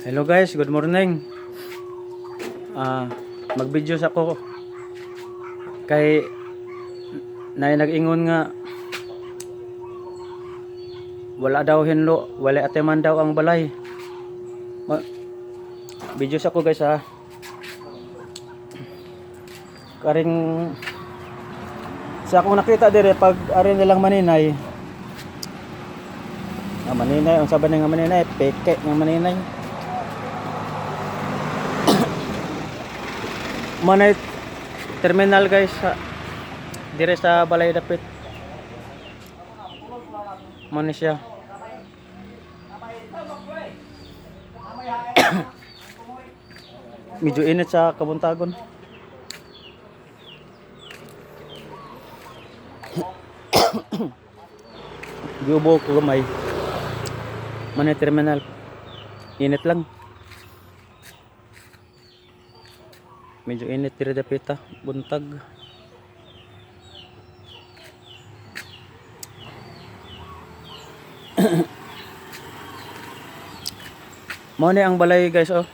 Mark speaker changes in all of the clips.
Speaker 1: Hello guys, good morning. Mag-video sa ko kay nag-ingon nga wala daw hinlo, wala ateman daw ang balay. Video sa ko guys ha. Karing sa akong nakita dire pag ari nilang maninay. Maninay, ang sabi nga maninay, peke ng maninay. Manay terminal guys dire sa balay dapit. Mani siya. Medyo init sa Kabuntagon. Giubo ko gamay. Manay terminal. Init lang. Medyo init dire dapita, buntag. Mao ni ang balay guys oh.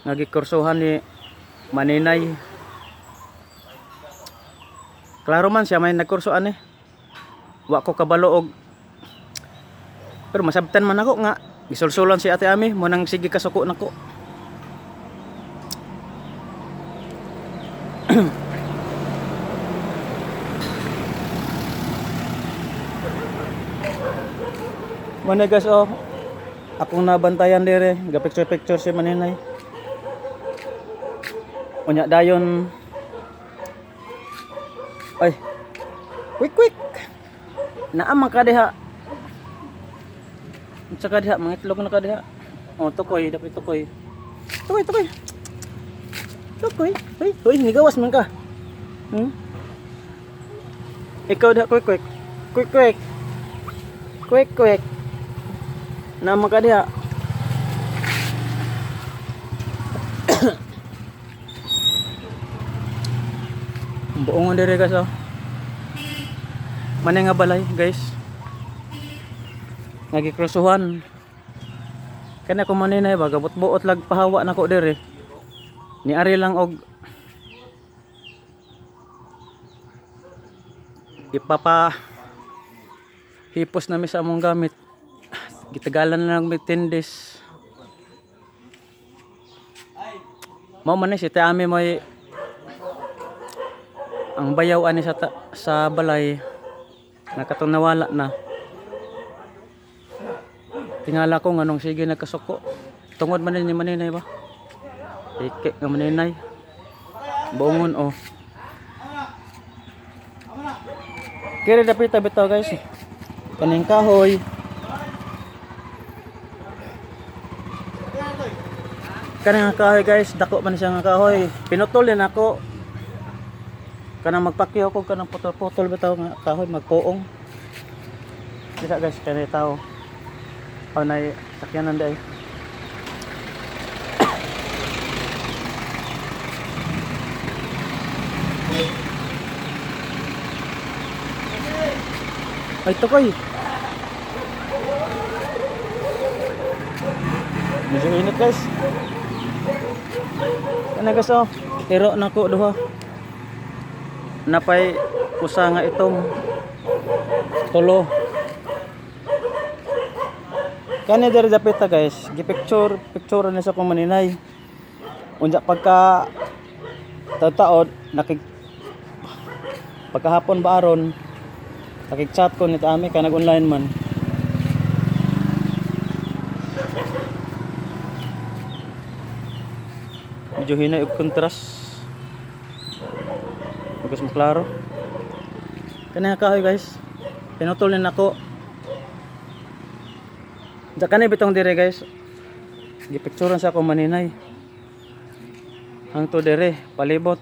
Speaker 1: Nagikursuhan ni Maninay. Klaro man siya may nagkursuan eh. Wa ko kabalo og pero masabtan man ako nga gisulsulan si Ate Ami mo nang sige kasuko nako. Mana guys oh, akong nabantayan dire, ga picture si Maninay. Unya dayon. Ay. Quick. Naa man ka diha. Unsa ka diha, mga itlog na ka diha. Oh, tukoy, dapat tukoy. Tukoy. Tukoy. Hoy, nigawas man ka. Ikaw diha, quick. Quick. Nama ka diha. Buong dire guys oh. Manay nga balay guys. Nagikrusuhan. Kana ko maninay ba gabot-buot lag pahawa nako dire. Ni ari lang og ipapa hipos na mi sa among gamit. Gitagalan na lang may 10 days. Mao man ni si Ami moy ang bayaw ani sa balay nakatong nawala na. Tingala ko nganong sige nagkasuko. Tungod man ni Maninay ba? Ike nga Maninay. Buongon oh. Kira dapit bitaw guys. Kaning kahoy. Kanang kahoy guys, dako man siya nga kahoy. Pinutol din ako. Kanang magpakyaw ko kanang putol-putol bitaw nga kahoy magpuong. Bisa guys kanay tao. Oh nay sakyanan day. Ay tukoy. Medyo init guys. Kana guys oh, tiro nako duha. Napay usa nga itong tulo. Kani diri dapit ta guys, gipicture na sa kong Maninay. Unja pagka taon pagkahapon ba aron nakig-chat ko ni Ami ka nag-online man. Medyo hinay og contrast. Bagus mo klaro. Kana kahoy guys. Pinutol na nako. Da kanay bitong dire guys. Gipicturean sa ako Maninay. Hangto dire palibot.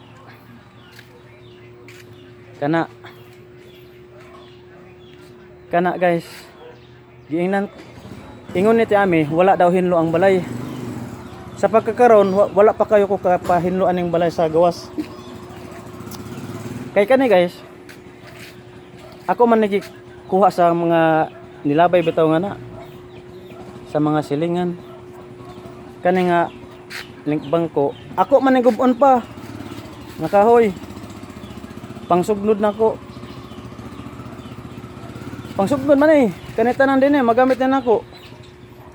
Speaker 1: Kana guys. Giingnan ingon ni Ami wala daw hinlo ang balay. Sa pagkakaroon wala pa kayo ko kapahinloan ning balay sa gawas. Kay kani guys. Ako man kuha sa mga nilabay bitaw nga na. sa mga silingan. Kani nga link bangko. Ako man ning gubon pa. Nga kahoy. Pangsugnod nako. Pangsugnod man eh. Kani tanan din eh magamit na nako.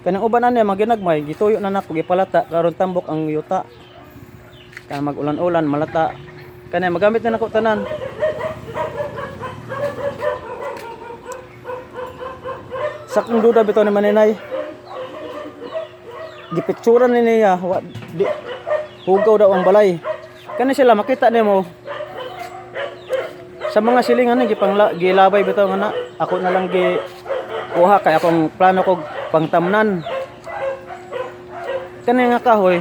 Speaker 1: Kanang uban ani maginagmay, gituyo na nako gipalata karon tambok ang yuta. Kaya mag-ulan-ulan malata. Kani magamit na nako tanan. Sakong duda bitaw ni Maninay. Gipicturan ni niya, hugaw daw ang balay. Kani sila makita nimo. Sa mga silingan ni gilabay bitaw nga na. Ako na lang gi kuha kay akong plano kog pangtamnan. Kani nga kahoy.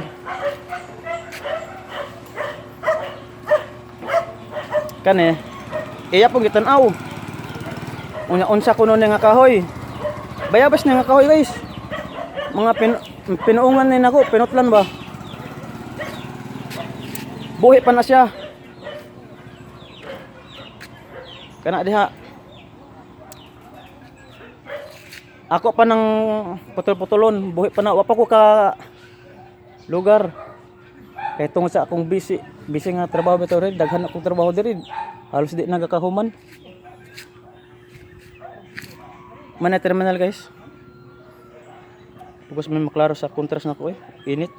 Speaker 1: Kani iya pong gitan-aw. Unya unsa kuno ni nga kahoy. Bayabas na nga kahoy guys. Mga pinuungan ni nako, pinutlan ba? Buhi pa na siya. Kana diha. Ako pa nang putol-putulon, buhi pa na. Wa pa ko ka lugar. Kay tungod sa akong busy nga trabaho bitaw rin, daghan akong trabaho diri. Halos di nagakahuman. Mana terminal guys. Pugos may maklaro sa kontras na ko eh. Init.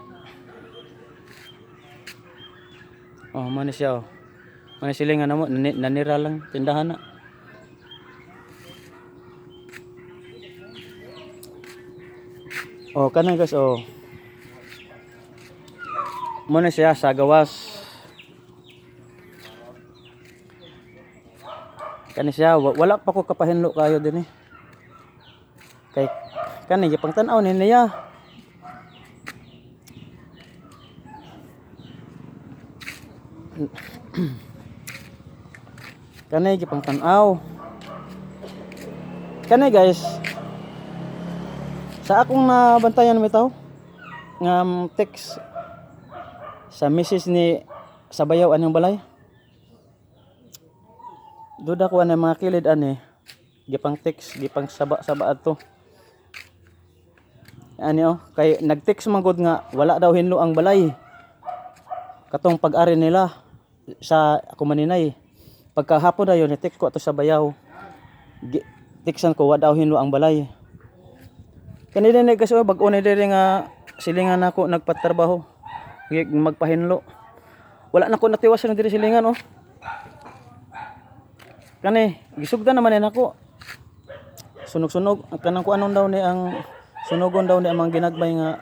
Speaker 1: Oh, mana siya oh. Mana silingan na mo, nanira lang tindahan na. Oh, kanan guys oh. Mana siya sa gawas. Kani siya wala pa ko kapahinlo kayo din eh. Kay kani gipang tan-aw ni niya. Kani gipang tan-aw. Kani guys. Sa akong nabantayan bitaw nga text sa misis ni Sabayaw anong balay. Duda ko ano mga kilid ani. Gipang text, gipang saba ato. Ani oh, kay nag-text man gud nga wala daw hinlo ang balay. Katong pag-ari nila sa ako Maninay. Pagkahapon na yun, i-text ko ato sa Bayaw. Textan ko wala daw hinlo ang balay. Kanina ni kasi bag-o ni diri nga silingan nako nagpatrabaho. Magpahinlo. Wala na ko natiwasan diri silingan oh. Kani gisugdan naman ni nako. Sunog-sunog kanang ko anon daw ni ang sunugon daw ni ang mga ginagbay nga